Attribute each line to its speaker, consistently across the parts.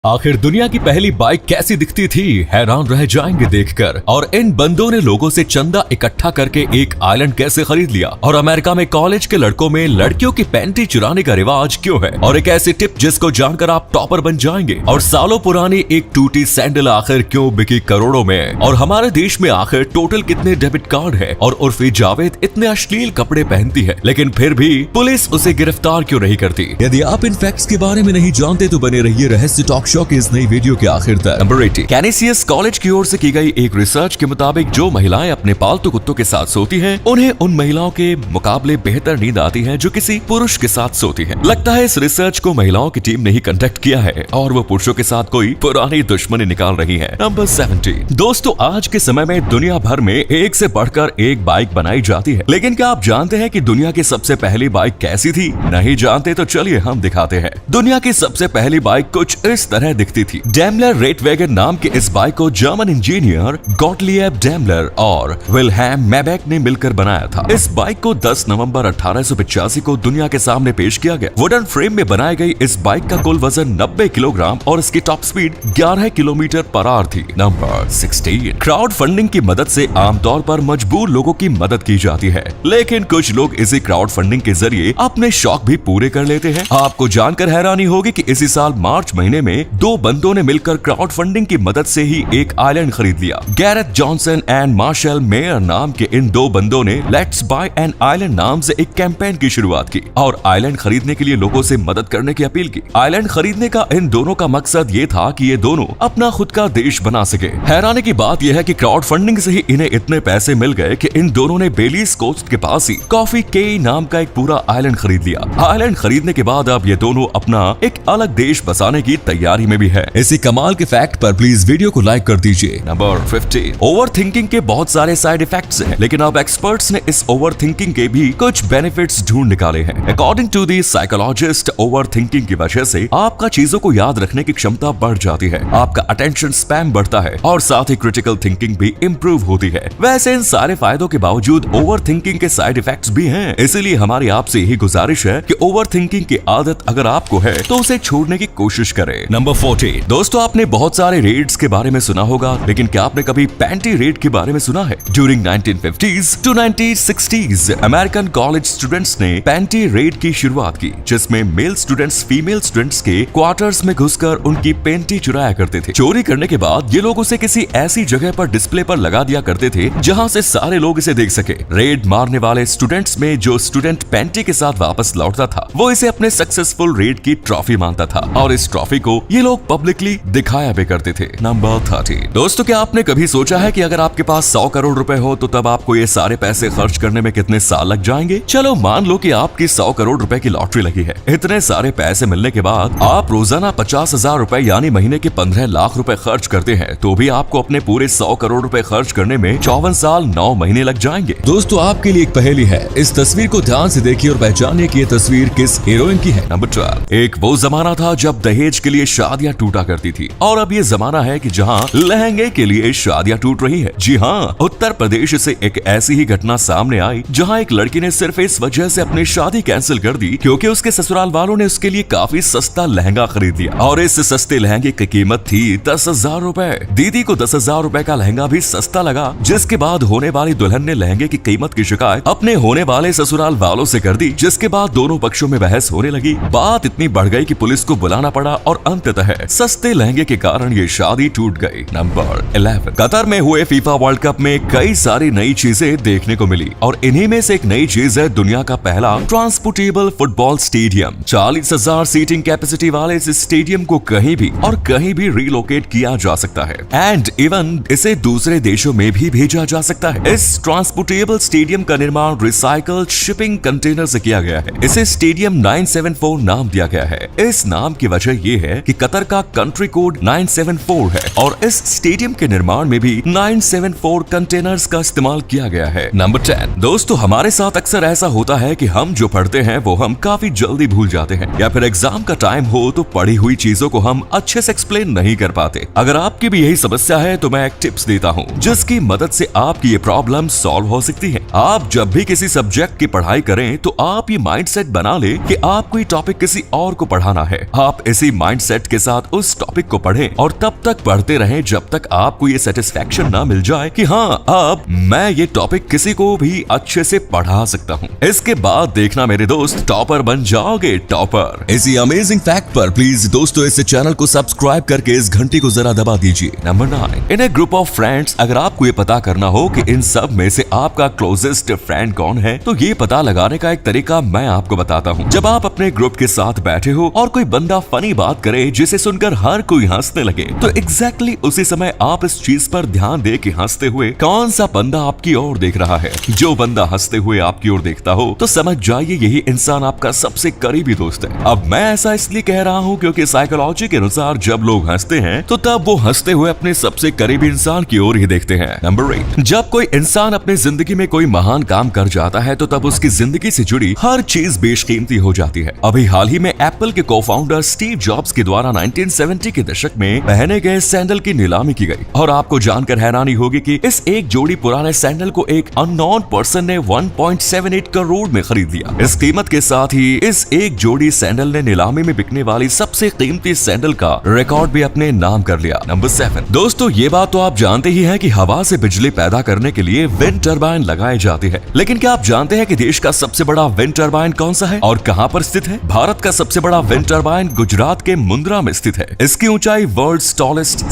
Speaker 1: आखिर दुनिया की पहली बाइक कैसी दिखती थी, हैरान रह जाएंगे देखकर। और इन बंदों ने लोगों से चंदा इकट्ठा करके एक आइलैंड कैसे खरीद लिया, और अमेरिका में कॉलेज के लड़कों में लड़कियों की पैंटी चुराने का रिवाज क्यों है, और एक ऐसी टिप जिसको जानकर आप टॉपर बन जाएंगे। और सालों पुरानी एक टूटी सैंडल आखिर क्यों बिकी करोड़ों में, और हमारे देश में आखिर टोटल कितने डेबिट कार्ड है, और उर्फी जावेद इतने अश्लील कपड़े पहनती है लेकिन फिर भी पुलिस उसे गिरफ्तार क्यों नहीं करती।
Speaker 2: यदि आप इन फैक्ट्स के बारे में नहीं जानते तो बने रहिए रहस्य टॉक शो की इस नई वीडियो के आखिर तक।
Speaker 1: नंबर 80, कैनेसियस कॉलेज की ओर से की गई एक रिसर्च के मुताबिक जो महिलाएं अपने पालतू कुत्तों के साथ सोती हैं, उन्हें उन महिलाओं के मुकाबले बेहतर नींद आती है जो किसी पुरुष के साथ सोती हैं। लगता है इस रिसर्च को महिलाओं की टीम ने ही कंडक्ट किया है और वो पुरुषों के साथ कोई पुरानी दुश्मनी निकाल रही है। नंबर 70, दोस्तों आज के समय में दुनिया भर में एक से बढ़कर एक बाइक बनाई जाती है, लेकिन क्या आप जानते हैं कि दुनिया की सबसे पहली बाइक कैसी थी? नहीं जानते तो चलिए हम दिखाते हैं। दुनिया की सबसे पहली बाइक कुछ इस तरह दिखती थी। डेमलर रेटवैगन नाम के इस बाइक को जर्मन इंजीनियर गॉटलिएब डेमलर और विल्हेम मैबेक ने मिलकर बनाया था। इस बाइक को 10 नवंबर 1885 को दुनिया के सामने पेश किया गया। वुडन फ्रेम में बनाई गई इस बाइक का कुल वजन 90 किलोग्राम और इसकी top speed 11 kilometre per hour थी। नंबर 16, क्राउड फंडिंग की मदद से आमतौर पर मजबूर लोगों की मदद की जाती है, लेकिन कुछ लोग इसी क्राउड फंडिंग के जरिए अपने शौक भी पूरे कर लेते हैं। आपको जानकर हैरानी होगी कि इसी साल मार्च महीने में दो बंदों ने मिलकर क्राउड फंडिंग की मदद से ही एक आइलैंड खरीद लिया। Gareth Johnson and Marshall Mayer नाम के इन दो बंदों ने लेट्स बाय एन आइलैंड नाम से एक कैंपेन की शुरुआत की और आइलैंड खरीदने के लिए लोगों से मदद करने की अपील की। आइलैंड खरीदने का इन दोनों का मकसद ये था कि ये दोनों अपना खुद का देश बना सके। हैरानी की बात यह है कि क्राउड फंडिंग से ही इन्हें इतने पैसे मिल गए कि इन दोनों ने बेलीज कोस्ट के पास ही कॉफी केई नाम का एक पूरा आइलैंड खरीद लिया। आइलैंड खरीदने के बाद अब ये दोनों अपना एक अलग देश बसाने की तैयारी में भी है।
Speaker 2: इसी कमाल के फैक्ट पर प्लीज वीडियो को लाइक कर दीजिए।
Speaker 1: नंबर 50, ओवर थिंकिंग के बहुत सारे साइड इफेक्ट्स हैं, लेकिन अब एक्सपर्ट्स ने इस ओवर थिंकिंग के भी कुछ बेनिफिट्स ढूंढ निकाले हैं। According to the psychologist, over thinking की वजह से आपका चीजों को याद रखने की क्षमता बढ़ जाती है, आपका अटेंशन स्पैन बढ़ता है और साथ ही क्रिटिकल थिंकिंग भी इम्प्रूव होती है। वैसे इन सारे फायदों के बावजूद ओवर थिंकिंग के साइड इफेक्ट्स भी हैं, इसीलिए हमारी आपसे यही गुजारिश है कि ओवर थिंकिंग की आदत अगर आपको है तो उसे छोड़ने की कोशिश करें। नंबर 40, दोस्तों आपने बहुत सारे रेड्स के बारे में सुना होगा, लेकिन क्या आपने कभी पैंटी रेड के बारे में सुना है? During 1950s to 1960s American college students ने पैंटी रेड की शुरुआत की, जिसमें मेल स्टूडेंट्स फीमेल स्टूडेंट्स के क्वार्टर्स में घुसकर उनकी पैंटी चुराया करते थे। चोरी करने के बाद ये लोग उसे किसी ऐसी जगह पर डिस्प्ले पर लगा दिया करते थे जहां से सारे लोग इसे देख सके। रेड मारने वाले स्टूडेंट्स में जो स्टूडेंट पैंटी के साथ वापस लौटता था वो इसे अपने सक्सेसफुल रेड की ट्रॉफी मानता था और इस ट्रॉफी को ये लोग पब्लिकली दिखाया भी करते थे। नंबर 30, दोस्तों क्या आपने कभी सोचा है कि अगर आपके पास 100 करोड़ रुपए हो तो तब आपको ये सारे पैसे खर्च करने में कितने साल लग जाएंगे? चलो मान लो कि आपकी 100 करोड़ रुपए की लॉटरी लगी है। इतने सारे पैसे मिलने के बाद आप रोजाना 50,000 रुपए यानी महीने के 15 लाख रुपए खर्च करते हैं, तो भी आपको अपने पूरे 100 करोड़ रुपए खर्च करने में 54 साल 9 महीने लग जाएंगे।
Speaker 2: दोस्तों आपके लिए एक पहेली है, इस तस्वीर को ध्यान से देखिए और पहचानिए कि ये तस्वीर किस हीरोइन की है।
Speaker 1: नंबर 12, एक वो जमाना था जब दहेज के लिए शादियां टूटा करती थी, और अब ये जमाना है कि जहां लहंगे के लिए शादियां टूट रही है। जी हाँ, उत्तर प्रदेश से एक ऐसी ही घटना सामने आई जहां एक लड़की ने सिर्फ इस वजह से अपनी शादी कैंसिल कर दी क्योंकि उसके ससुराल वालों ने उसके लिए काफी सस्ता लहंगा खरीद लिया, और इस सस्ते लहंगे की कीमत थी 10,000 रुपए। दीदी को 10,000 रुपए का लहंगा भी सस्ता लगा, जिसके बाद होने वाली दुल्हन ने लहंगे की कीमत की शिकायत अपने होने वाले ससुराल वालों से कर दी, जिसके बाद दोनों पक्षों में बहस होने लगी। बात इतनी बढ़ गई कि पुलिस को बुलाना पड़ा और अंततः सस्ते लहंगे के कारण ये शादी टूट गई। नंबर 11, कतर में हुए फीफा वर्ल्ड कप में कई सारी नई चीजें देखने को मिली, और इन्हीं में से एक नई चीज है दुनिया का पहला transportable football stadium. 40,000 seating capacity वाले इस स्टेडियम को कहीं भी और कहीं भी रिलोकेट किया जा सकता है, एंड इवन इसे दूसरे देशों में भी भेजा जा सकता है। इस ट्रांसपोर्टेबल स्टेडियम का निर्माण रिसाइकल्ड शिपिंग कंटेनर से किया गया है। इसे स्टेडियम 974 नाम दिया गया है। इस नाम की वजह यह है कि कतर का कंट्री कोड 974 है और इस स्टेडियम के निर्माण में भी 974 कंटेनर्स का इस्तेमाल किया गया है। नंबर 10, दोस्तों हमारे साथ अक्सर ऐसा होता है कि हम जो पढ़ते हैं वो हम काफी जल्दी भूल जाते हैं, या फिर एग्जाम का टाइम हो तो पढ़ी हुई चीजों को हम अच्छे से एक्सप्लेन नहीं कर पाते। अगर आपकी भी यही समस्या है तो मैं एक टिप्स देता हूँ जिसकी मदद से आपकी ये प्रॉब्लम सॉल्व हो सकती है। आप जब भी किसी सब्जेक्ट की पढ़ाई करें तो आप ये माइंडसेट बना ले कि आपको ये टॉपिक किसी और को पढ़ाना है। आप इसी माइंडसेट के साथ उस टॉपिक को पढ़ें और तब तक पढ़ते रहें जब तक आपको ये सेटिस्फेक्शन ना मिल जाए कि हाँ, अब मैं ये टॉपिक किसी को भी अच्छे से पढ़ा सकता हूँ। इसके बाद देखना मेरे दोस्त, टॉपर बन जाओगे, टॉपर।
Speaker 2: इसी अमेजिंग फैक्ट पर प्लीज दोस्तों इस चैनल को सब्सक्राइब करके इस घंटी को जरा दबा दीजिए।
Speaker 1: Number 9, in A group of friends, अगर आपको ये पता करना हो कि इन सब में से आपका क्लोजेस्ट फ्रेंड कौन है, तो ये पता लगाने का एक तरीका मैं आपको बताता हूँ। जब आप अपने ग्रुप के साथ बैठे हो और कोई बंदा फनी बात करे जिसे सुनकर हर कोई हंसने लगे, तो एग्जैक्टली उसी समय आप इस चीज पर ध्यान दे कि हंसते हुए कौन सा बंदा आपकी ओर देख रहा है। जो बंदा हंसते हुए आपकी ओर देखता हो तो समझ जाइए यही इंसान आपका सबसे करीबी दोस्त है। अब मैं ऐसा इसलिए कह रहा हूँ क्योंकि साइकोलॉजी के अनुसार जब लोग हंसते हैं तो तब वो हंसते हुए अपने सबसे करीबी इंसान की ओर ही देखते हैं। नंबर 8, जब कोई इंसान अपने जिंदगी में कोई महान काम कर जाता है तो तब उसकी जिंदगी से जुड़ी हर चीज बेशकीमती हो जाती है। अभी हाल ही में एप्पल के को-फाउंडर स्टीव जॉब्स के द्वारा 1970 के दशक में पहने गए सैंडल की नीलामी की गई और आपको जानकर हैरानी होगी कि इस एक जोड़ी पुराने सैंडल को एक अननोन पर्सन ने 1.78 करोड़ में खरीद लिया। इस कीमत के साथ ही इस एक जोड़ी सैंडल ने नीलामी में बिकने वाली सबसे कीमती सैंडल का रिकॉर्ड भी अपने नाम कर लिया। नंबर 7, दोस्तों ये बात तो आप जानते ही हैं कि हवा से बिजली पैदा करने के लिए विंड टरबाइन लगाए जाते हैं, लेकिन क्या आप जानते हैं कि देश का सबसे बड़ा विंड टरबाइन कौन सा है और कहां पर स्थित है? भारत का सबसे बड़ा विंड टरबाइन गुजरात के मुंद्रा में स्थित है। इसकी ऊंचाई world's tallest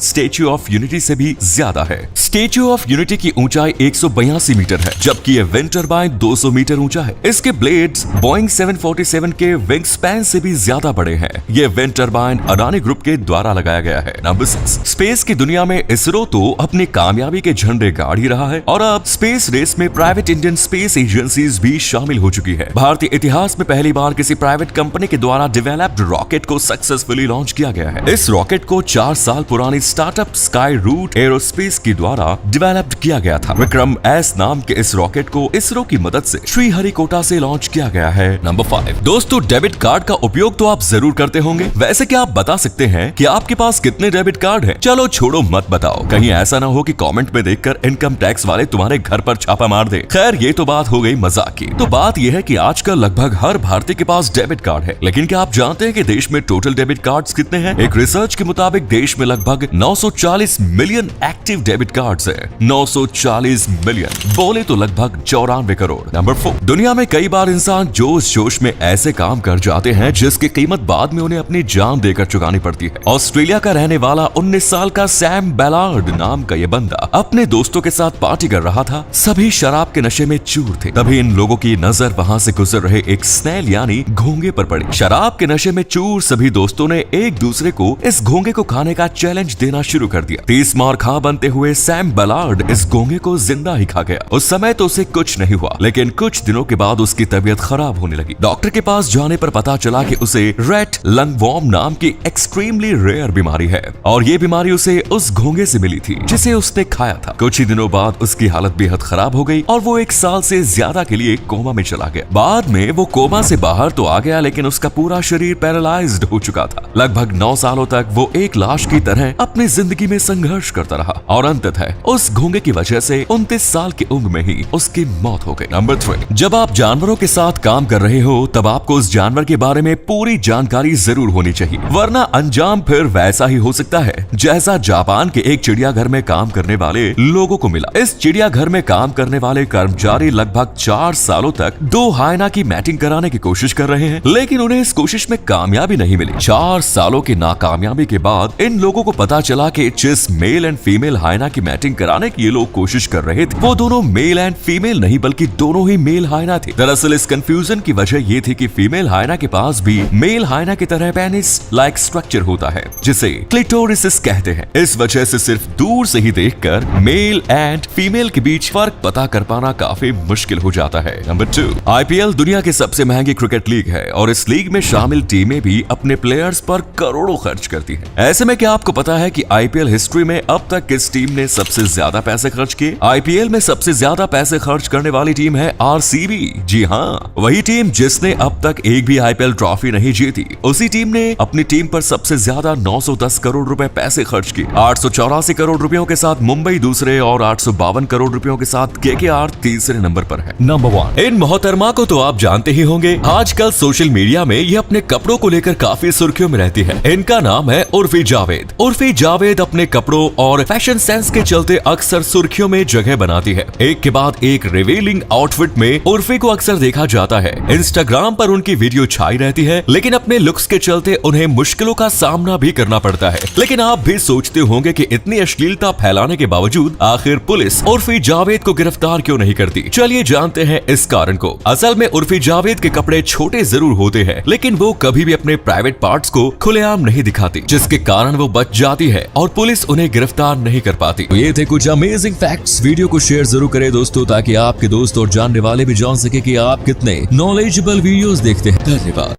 Speaker 1: Statue of Unity से भी ज्यादा है। स्टैच्यू ऑफ यूनिटी की ऊंचाई 182 मीटर है, जबकि ये विंड टरबाइन 200 मीटर ऊंचा है। इसके ब्लेड्स बोइंग 747 के विंग स्पैन से भी ज्यादा बड़े हैं। ये विंड टरबाइन अडानी ग्रुप के द्वारा लगाया गया है। नंबर 6, स्पेस की दुनिया में इसरो तो अपनी कामयाबी के झंडे गाड़ ही रहा है और अब स्पेस रेस में प्राइवेट इंडियन स्पेस एजेंसीज भी शामिल हो चुकी है। भारतीय इतिहास में पहली बार किसी प्राइवेट कंपनी के द्वारा डेवलप्ड रॉकेट को सक्सेसफुली लॉन्च किया गया है। इस रॉकेट को 4 साल पुरानी स्टार्टअप स्काई रूट एरोस्पेस के द्वारा डेवलप्ड किया गया था। विक्रम एस नाम के इस रॉकेट को इसरो की मदद से श्रीहरिकोटा से लॉन्च किया गया है। नंबर 5, दोस्तों डेबिट कार्ड का उपयोग तो आप जरूर करते होंगे। वैसे क्या आप बता सकते हैं कि आपके पास कितने डेबिट कार्ड हैं? चलो छोड़ो मत बताओ, कहीं ऐसा ना हो कि कमेंट में देखकर इनकम टैक्स वाले तुम्हारे घर पर छापा मार दे। खैर ये तो बात हो गई मजाक की। तो बात यह है कि आजकल लगभग हर भारतीय के पास डेबिट कार्ड है, लेकिन क्या आप जानते हैं कि देश में टोटल डेबिट कार्ड्स कितने हैं? एक रिसर्च के मुताबिक देश में लगभग 940 मिलियन एक्टिव डेबिट कार्ड्स हैं। 940 मिलियन बोले तो लगभग 94 करोड़। नंबर 4, दुनिया में कई बार इंसान जोश जोश में ऐसे काम कर जाते हैं जिसकी कीमत बाद में उन्हें अपनी जान देकर चुकानी पड़ती है। ऑस्ट्रेलिया का रहने वाला 19 साल का सैम बेलार्ड नाम का ये बंदा अपने दोस्तों के साथ पार्टी कर रहा था। सभी शराब के नशे में चूर थे। तभी इन लोगों की नजर वहां से गुजर रहे एक स्नेल यानी घोंगे पर पड़ी। शराब के नशे में चूर सभी दोस्तों ने एक दूसरे को इस घोंगे को खाने का चैलेंज देना शुरू कर दिया। 30 मार खा बनते हुए सैम बेलार्ड इस घोंगे को जिंदा ही खा गया। उस समय तो उसे कुछ नहीं हुआ, लेकिन कुछ दिनों के बाद उसकी तबीयत खराब होने लगी। डॉक्टर के पास जाने पर पता चला कि उसे रेट लंगवॉर्म नाम की एक्सट्रीमली रेयर बीमारी है और ये बीमारी उसे उस घोंगे से मिली थी जिसे उसने खाया था। कुछ ही दिनों बाद उसकी हालत बेहद खराब हो गई और वो 1 साल से ज्यादा के लिए कोमा में चला गया। बाद में वो कोमा से बाहर तो आ गया, लेकिन उसका पूरा शरीर पैरालाइज्ड हो चुका था। लगभग 9 सालों तक वो एक लाश की तरह अपनी जिंदगी में संघर्ष करता रहा और अंततः उस घोंगे की वजह से 29 साल की उम्र में ही उसकी मौत हो गई। नंबर 3, जब आप जानवरों के साथ काम कर रहे हो तब आपको उस जानवर के बारे में पूरी जानकारी जरूर होनी चाहिए, वरना अंजाम फिर वैसा ही हो सकता है जैसा जापान के एक चिड़ियाघर में काम करने वाले लोगों को मिला। इस चिड़ियाघर में काम करने वाले कर्मचारी लगभग 4 सालों तक 2 हाइना की मैटिंग कराने की कोशिश कर रहे हैं, लेकिन उन्हें इस कोशिश में कामयाबी नहीं मिली। 4 सालों की नाकामयाबी के बाद इन लोगों को पता चला कि जिस मेल एंड फीमेल हाइना की मैटिंग कराने की ये लोग कोशिश कर रहे थे वो दोनों मेल एंड फीमेल नहीं बल्कि दोनों ही मेल हाइना थे। दरअसल इस कंफ्यूजन की वजह ये थी कि फीमेल हाइना के पास भी मेल हाइना की तरह पेनिस लाइक स्ट्रक्चर होता है जिसे क्लिटोरिस कहते हैं। इस वजह से सिर्फ दूर से ही देखकर मेल एंड फीमेल के बीच फर्क पता कर पाना काफी मुश्किल हो जाता है। नंबर 2, आईपीएल दुनिया की सबसे महंगी क्रिकेट लीग है और इस लीग में शामिल टीमें भी अपने प्लेयर्स पर करोड़ों खर्च करती हैं। ऐसे में क्या आपको पता है कि आईपीएल हिस्ट्री में अब तक किस टीम ने सबसे ज्यादा पैसे खर्च किए? आईपीएल में सबसे ज्यादा पैसे खर्च करने वाली टीम है आरसीबी। जी हाँ, वही टीम जिसने अब तक एक भी आईपीएल ट्रॉफी नहीं जीती। उसी टीम ने अपनी टीम पर सबसे ज्यादा 910 करोड़ रुपए पैसे खर्च किए। 884 करोड़ रुपयों के साथ मुंबई दूसरे और 852 करोड़ रुपयों के साथ केकेआर तीसरे नंबर पर है। नंबर 1, इन मोहतरमा को तो आप जानते ही होंगे। आजकल सोशल मीडिया में ये अपने कपड़ों को लेकर काफी सुर्खी सुर्खियों में रहती है। इनका नाम है उर्फी जावेद। उर्फी जावेद अपने कपड़ों और फैशन सेंस के चलते अक्सर सुर्खियों में जगह बनाती है। एक के बाद एक रिवीलिंग आउटफिट में उर्फी को अक्सर देखा जाता है। इंस्टाग्राम पर उनकी वीडियो छाई रहती है, लेकिन अपने लुक्स के चलते उन्हें मुश्किलों का सामना भी करना पड़ता है। लेकिन आप भी सोचते होंगे कि इतनी अश्लीलता फैलाने के बावजूद आखिर पुलिस उर्फी जावेद को गिरफ्तार क्यों नहीं करती। चलिए जानते हैं इस कारण को। असल में उर्फी जावेद के कपड़े छोटे जरूर होते हैं, लेकिन वो कभी भी अपने प्राइवेट पार्ट्स को खुलेआम नहीं दिखाती, जिसके कारण वो बच जाती है और पुलिस उन्हें गिरफ्तार नहीं कर पाती।
Speaker 2: तो ये थे कुछ अमेजिंग फैक्ट्स। वीडियो को शेयर जरूर करें दोस्तों, ताकि आपके दोस्त और जानने वाले भी जान सके कि आप कितने नॉलेजेबल वीडियोस देखते हैं। धन्यवाद।